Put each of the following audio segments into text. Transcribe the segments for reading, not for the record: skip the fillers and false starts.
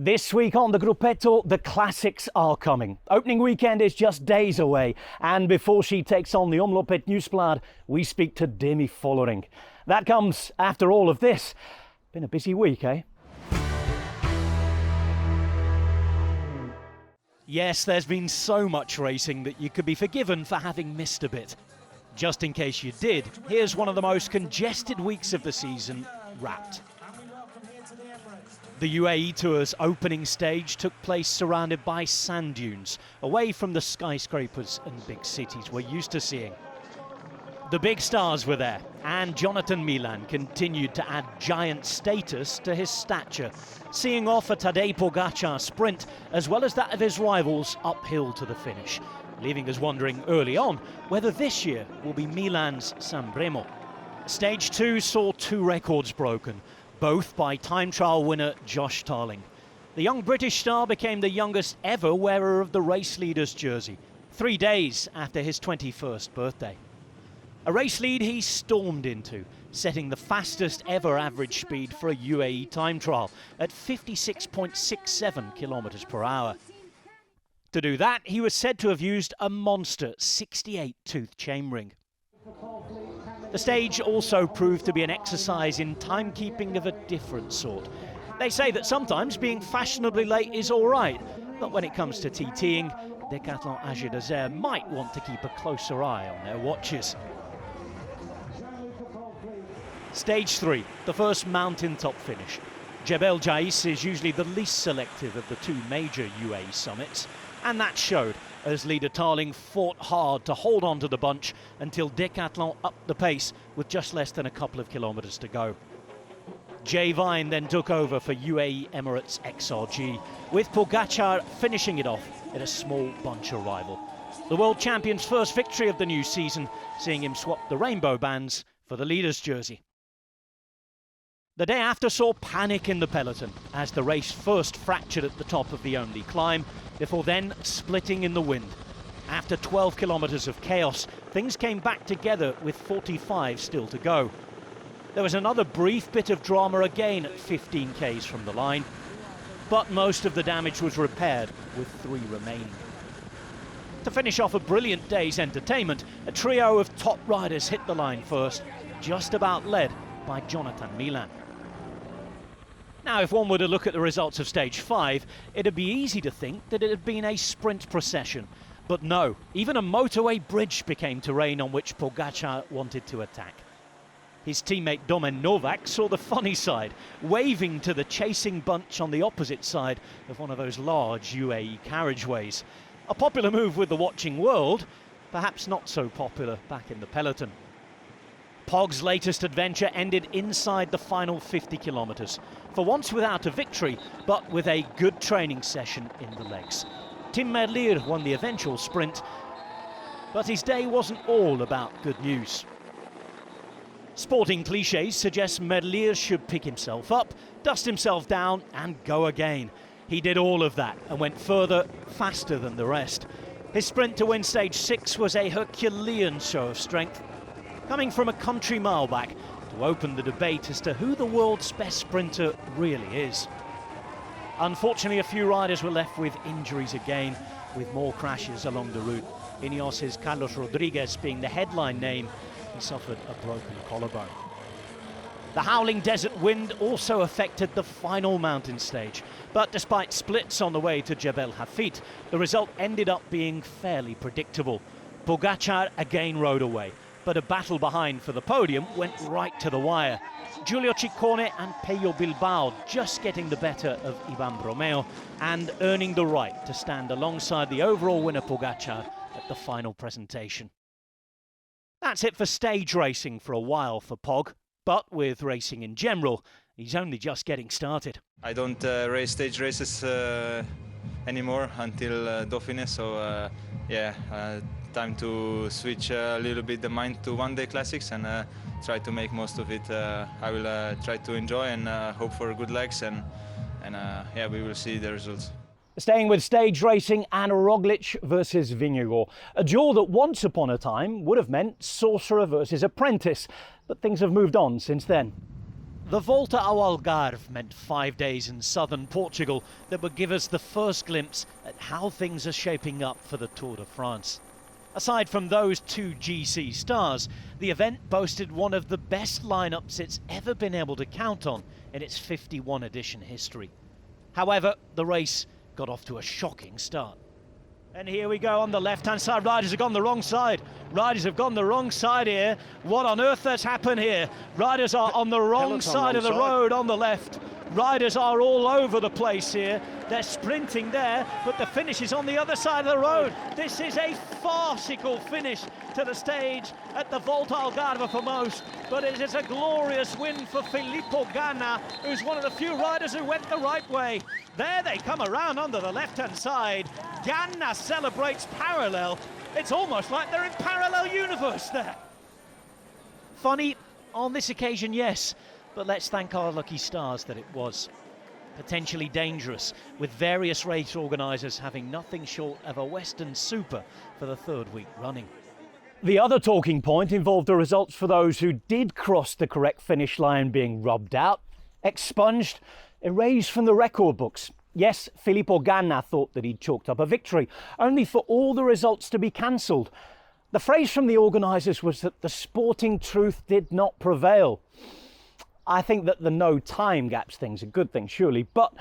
This week on the Gruppetto, the classics are coming. Opening weekend is just days away, and before she takes on the Omloop Het Nieuwsblad, we speak to Demi Vollering. That comes after all of this. Been a busy week, eh? Yes, there's been so much racing that you could be forgiven for having missed a bit. Just in case you did, here's one of the most congested weeks of the season wrapped. The UAE Tour's opening stage took place surrounded by sand dunes, away from the skyscrapers and big cities we're used to seeing. The big stars were there, and Jonathan Milan continued to add giant status to his stature, seeing off a Tadej Pogačar sprint as well as that of his rivals uphill to the finish, leaving us wondering early on whether this year will be Milan's San Remo. Stage 2 saw two records broken, both by time trial winner Josh Tarling. The young British star became the youngest ever wearer of the race leader's jersey, 3 days after his 21st birthday. A race lead he stormed into, setting the fastest ever average speed for a UAE time trial at 56.67 kilometers per hour. To do that, he was said to have used a monster 68-tooth chainring. The stage also proved to be an exercise in timekeeping of a different sort. They say that sometimes being fashionably late is all right, but when it comes to TTing, Decathlon AG Desert might want to keep a closer eye on their watches. Stage 3, the first mountaintop finish. Jebel Jais is usually the least selective of the two major UAE summits, and that showed as leader Tarling fought hard to hold on to the bunch until Decathlon upped the pace with just less than a couple of kilometres to go. Jaen then took over for UAE Emirates XRG, with Pogačar finishing it off at a small bunch arrival. The world champion's first victory of the new season, seeing him swap the rainbow bands for the leader's jersey. The day after saw panic in the peloton as the race first fractured at the top of the only climb, before then splitting in the wind. After 12 kilometres of chaos, things came back together with 45 still to go. There was another brief bit of drama again at 15 k's from the line, but most of the damage was repaired with 3 remaining. To finish off a brilliant day's entertainment, a trio of top riders hit the line first, just about led by Jonathan Milan. Now, if one were to look at the results of stage 5, it'd be easy to think that it had been a sprint procession. But no, even a motorway bridge became terrain on which Pogačar wanted to attack. His teammate Domen Novak saw the funny side, waving to the chasing bunch on the opposite side of one of those large UAE carriageways. A popular move with the watching world, perhaps not so popular back in the peloton. Pog's latest adventure ended inside the final 50 kilometres, for once without a victory, but with a good training session in the legs. Tim Merlier won the eventual sprint, but his day wasn't all about good news. Sporting clichés suggest Merlier should pick himself up, dust himself down and go again. He did all of that and went further, faster than the rest. His sprint to win stage 6 was a Herculean show of strength, coming from a country mile back to open the debate as to who the world's best sprinter really is. Unfortunately, a few riders were left with injuries again, with more crashes along the route. Ineos's Carlos Rodriguez being the headline name, he suffered a broken collarbone. The howling desert wind also affected the final mountain stage, but despite splits on the way to Jebel Hafit, the result ended up being fairly predictable. Pogačar again rode away, but a battle behind for the podium went right to the wire. Giulio Ciccone and Pello Bilbao just getting the better of Ivan Romeo and earning the right to stand alongside the overall winner Pogačar at the final presentation. That's it for stage racing for a while for Pog, but with racing in general, he's only just getting started. I don't race stage races anymore until Dauphiné, so time to switch a little bit the mind to one-day classics and try to make most of it. I will try to enjoy and hope for good legs and we will see the results. Staying with stage racing, and Roglic versus Vingegaard, a duel that once upon a time would have meant sorcerer versus apprentice, but things have moved on since then. The Volta ao Algarve meant 5 days in southern Portugal that would give us the first glimpse at how things are shaping up for the Tour de France. Aside from those two GC stars, the event boasted one of the best lineups it's ever been able to count on in its 51 edition history. However, the race got off to a shocking start. And here we go on the left-hand side. Riders have gone the wrong side. Riders have gone the wrong side here. What on earth has happened here? Riders are on the wrong side of the road on the left. Riders are all over the place here. They're sprinting there, but the finish is on the other side of the road. This is a farcical finish to the stage at the Volta Algarve for most, but it is a glorious win for Filippo Ganna, who's one of the few riders who went the right way. There they come around onto the left-hand side. Ganna celebrates parallel. It's almost like they're in parallel universe there. Funny, on this occasion, yes, but let's thank our lucky stars that it was. Potentially dangerous, with various race organisers having nothing short of a Western super for the third week running. The other talking point involved the results for those who did cross the correct finish line being rubbed out, expunged, erased from the record books. Yes, Filippo Ganna thought that he'd chalked up a victory, only for all the results to be cancelled. The phrase from the organisers was that the sporting truth did not prevail. I think that the no time gaps thing's a good thing, surely, but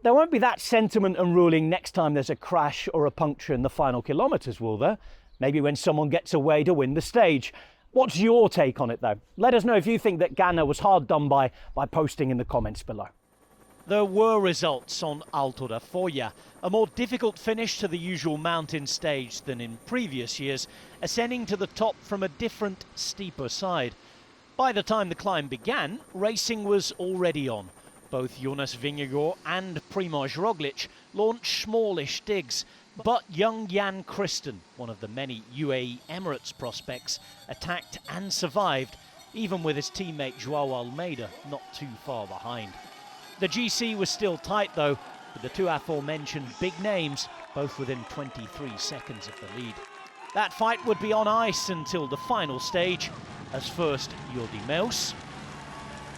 there won't be that sentiment and ruling next time there's a crash or a puncture in the final kilometres, will there? Maybe when someone gets away to win the stage. What's your take on it, though? Let us know if you think that Ganna was hard done by posting in the comments below. There were results on Alto da Folla, a more difficult finish to the usual mountain stage than in previous years, ascending to the top from a different, steeper side. By the time the climb began, racing was already on. Both Jonas Vingegaard and Primož Roglič launched smallish digs, but young Jan Kristen, one of the many UAE Emirates prospects, attacked and survived, even with his teammate Joao Almeida not too far behind. The GC was still tight though, with the two aforementioned big names both within 23 seconds of the lead. That fight would be on ice until the final stage, as first Jordi Meus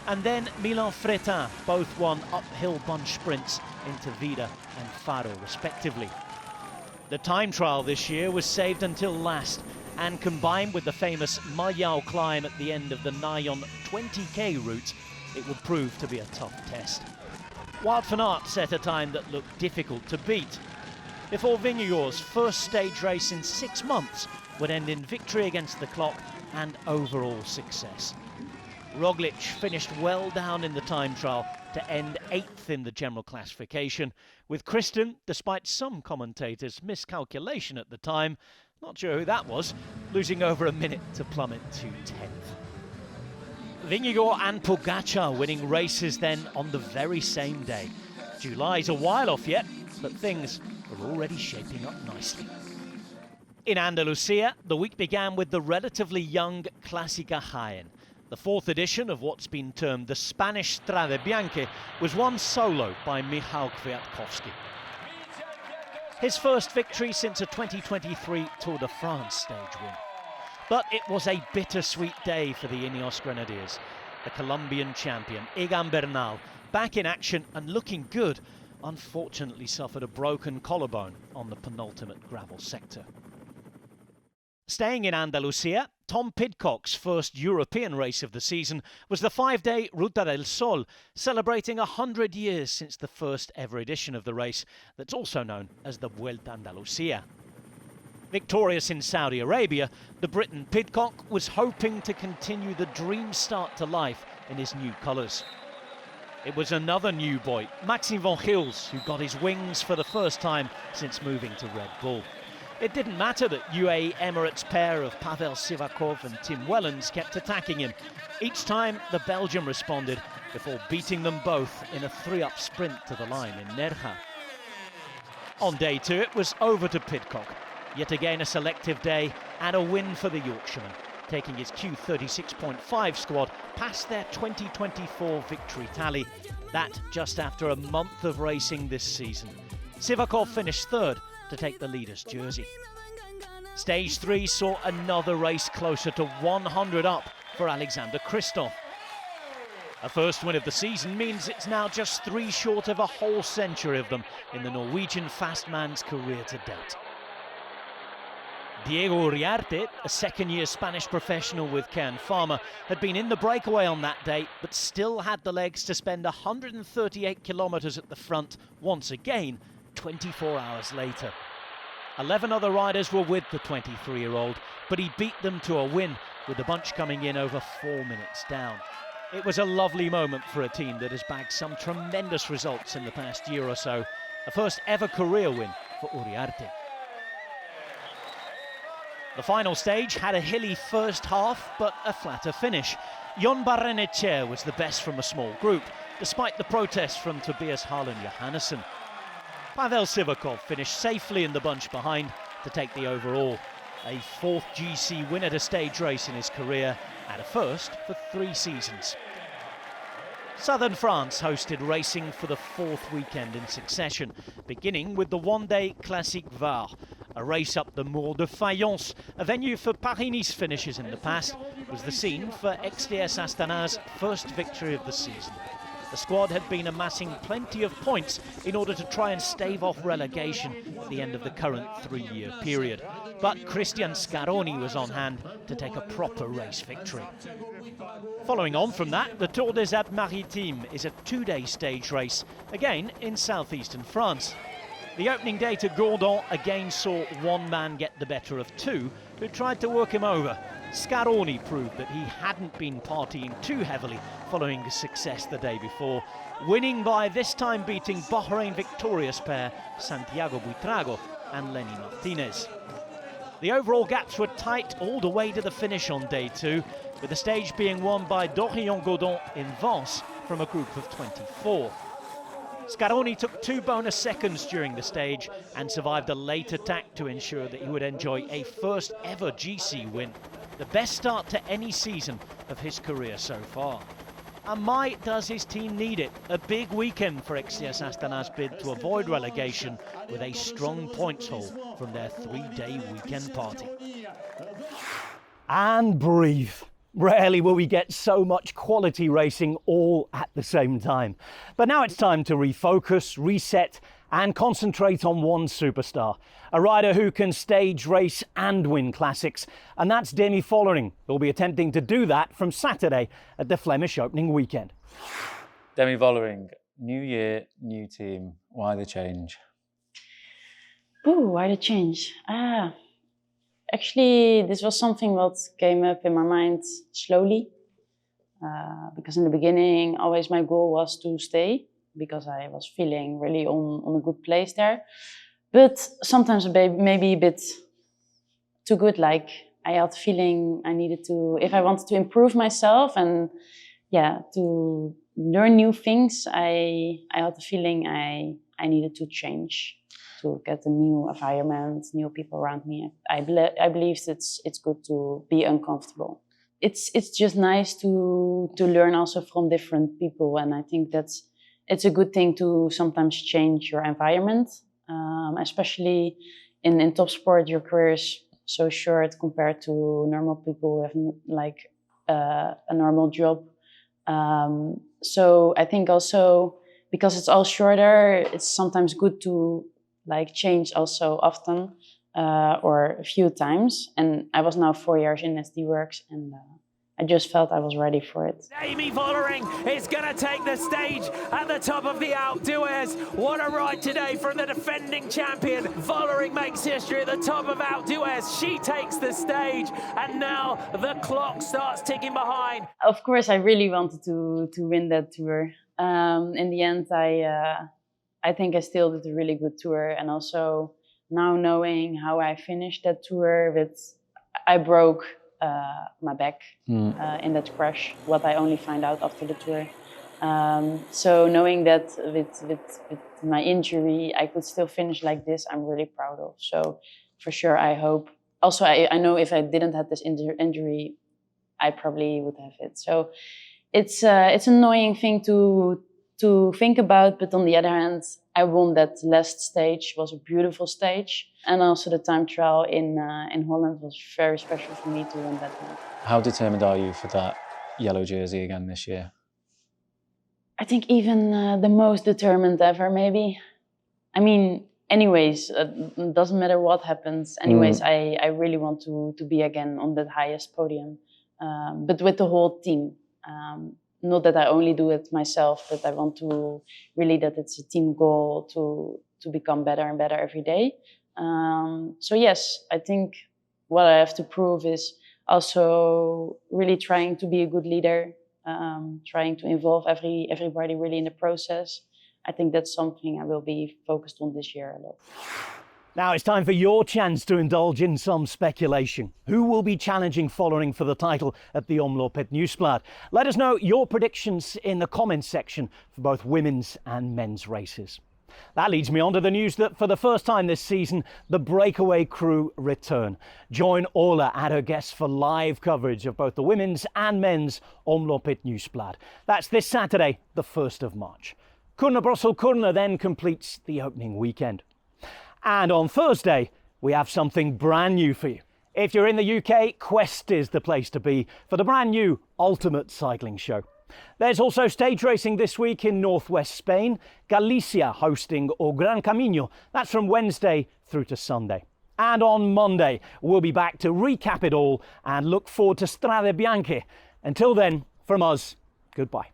and then Milan Fretin both won uphill bunch sprints into Vida and Faro respectively. The time trial this year was saved until last, and combined with the famous Mayao climb at the end of the Nayon 20k route, it would prove to be a tough test. Wout van Aert set a time that looked difficult to beat, before Vingegaard's first stage race in 6 months would end in victory against the clock and overall success. Roglič finished well down in the time trial to end 8th in the general classification, with Kristen, despite some commentators' miscalculation at the time, not sure who that was, losing over a minute to plummet to 10th. Vingegaard and Pogačar winning races then on the very same day. July's a while off yet, but things are already shaping up nicely. In Andalusia, the week began with the relatively young Clasica Jaen. The 4th edition of what's been termed the Spanish Strade Bianche was won solo by Michał Kwiatkowski. His first victory since a 2023 Tour de France stage win. But it was a bittersweet day for the Ineos Grenadiers. The Colombian champion, Egan Bernal, back in action and looking good, unfortunately suffered a broken collarbone on the penultimate gravel sector. Staying in Andalusia, Tom Pidcock's first European race of the season was the 5-day Ruta del Sol, celebrating 100 years since the first ever edition of the race, that's also known as the Vuelta a Andalusia. Victorious in Saudi Arabia, the Briton Pidcock was hoping to continue the dream start to life in his new colours. It was another new boy, Maxime van Gils, who got his wings for the first time since moving to Red Bull. It didn't matter that UAE Emirates pair of Pavel Sivakov and Tim Wellens kept attacking him. Each time the Belgian responded before beating them both in a 3-up sprint to the line in Nerja. On day 2 it was over to Pidcock. Yet again a selective day and a win for the Yorkshireman, taking his Q36.5 squad past their 2024 victory tally. That just after a month of racing this season. Sivakov finished 3rd to take the leader's jersey. Stage 3 saw another race closer to 100 up for Alexander Kristoff. A first win of the season means it's now just 3 short of a whole century of them in the Norwegian fast man's career to date. Diego Uriarte, a second-year Spanish professional with Cairn Pharma, had been in the breakaway on that day, but still had the legs to spend 138 kilometres at the front once again, 24 hours later. 11 other riders were with the 23-year-old, but he beat them to a win, with the bunch coming in over 4 minutes down. It was a lovely moment for a team that has bagged some tremendous results in the past year or so. A first ever career win for Uriarte. The final stage had a hilly first half, but a flatter finish. Jon Barrenetxea was the best from a small group, despite the protests from Tobias Harlan Johannesson. Pavel Sivakov finished safely in the bunch behind to take the overall. A 4th GC win at a stage race in his career, and a first for 3 seasons. Southern France hosted racing for the 4th weekend in succession, beginning with the one-day Classique Var. A race up the Mur de Fayence, a venue for Paris-Nice finishes in the past, was the scene for XDS Astana's first victory of the season. The squad had been amassing plenty of points in order to try and stave off relegation at the end of the current 3-year period. But Christian Scaroni was on hand to take a proper race victory. Following on from that, the Tour des Alpes-Maritimes is a 2-day stage race, again in southeastern France. The opening day to Gourdon again saw one man get the better of 2 who tried to work him over. Scaroni proved that he hadn't been partying too heavily following his success the day before, winning by this time beating Bahrain victorious pair Santiago Buitrago and Lenny Martinez. The overall gaps were tight all the way to the finish on day 2, with the stage being won by Dorian Godon in Vence from a group of 24. Scaroni took 2 bonus seconds during the stage and survived a late attack to ensure that he would enjoy a first ever GC win, the best start to any season of his career so far. And my, does his team need it? A big weekend for XCS Astana's bid to avoid relegation with a strong points haul from their 3-day weekend party. And breathe. Rarely will we get so much quality racing all at the same time. But now it's time to refocus, reset, and concentrate on one superstar. A rider who can stage race and win classics. And that's Demi Vollering, who'll be attempting to do that from Saturday at the Flemish opening weekend. Demi Vollering, new year, new team. Why the change? Ooh, why the change? Actually, this was something that came up in my mind slowly. Because in the beginning, always my goal was to stay, because I was feeling really on a good place there. But sometimes maybe a bit too good, like I had the feeling I needed to, if I wanted to improve myself and to learn new things, I had the feeling I needed to change, to get a new environment, new people around me. I believe it's good to be uncomfortable. It's just nice to learn also from different people, and I think it's a good thing to sometimes change your environment, especially in top sport. Your career is so short compared to normal people who have like a normal job. So I think also because it's all shorter, it's sometimes good to like change also often or a few times. And I was now 4 years in SD Works, and I just felt I was ready for it. Demi Vollering is going to take the stage at the top of the Alpe d'Huez. What a ride today from the defending champion. Vollering makes history at the top of Alpe d'Huez. She takes the stage, and now the clock starts ticking behind. Of course, I really wanted to win that tour. In the end, I think I still did a really good tour, and also now knowing how I finished that tour, I broke my back in that crash, what I only find out after the tour. So knowing that with my injury, I could still finish like this, I'm really proud of. So for sure, I hope. Also, I know if I didn't have this injury, I probably would have it. So it's an annoying thing to think about, but on the other hand, I won that last stage. It was a beautiful stage, and also the time trial in Holland was very special for me to win that one. How determined are you for that yellow jersey again this year? I think even the most determined ever, maybe. I mean, anyways, it doesn't matter what happens. Anyways, I really want to be again on that highest podium, but with the whole team. Not that I only do it myself, but I want to really that it's a team goal to become better and better every day. So yes, I think what I have to prove is also really trying to be a good leader, trying to involve everybody really in the process. I think that's something I will be focused on this year a lot. Now it's time for your chance to indulge in some speculation. Who will be challenging Vollering for the title at the Omloop het Nieuwsblad? Let us know your predictions in the comments section for both women's and men's races. That leads me on to the news that for the first time this season, the breakaway crew return. Join Orla and her guests for live coverage of both the women's and men's Omloop het Nieuwsblad. That's this Saturday, the 1st of March. Kuurne Brussel Kuurne then completes the opening weekend. And on Thursday, we have something brand new for you. If you're in the UK, Quest is the place to be for the brand new Ultimate Cycling Show. There's also stage racing this week in northwest Spain, Galicia hosting O Gran Camino. That's from Wednesday through to Sunday. And on Monday, we'll be back to recap it all and look forward to Strade Bianche. Until then, from us, goodbye.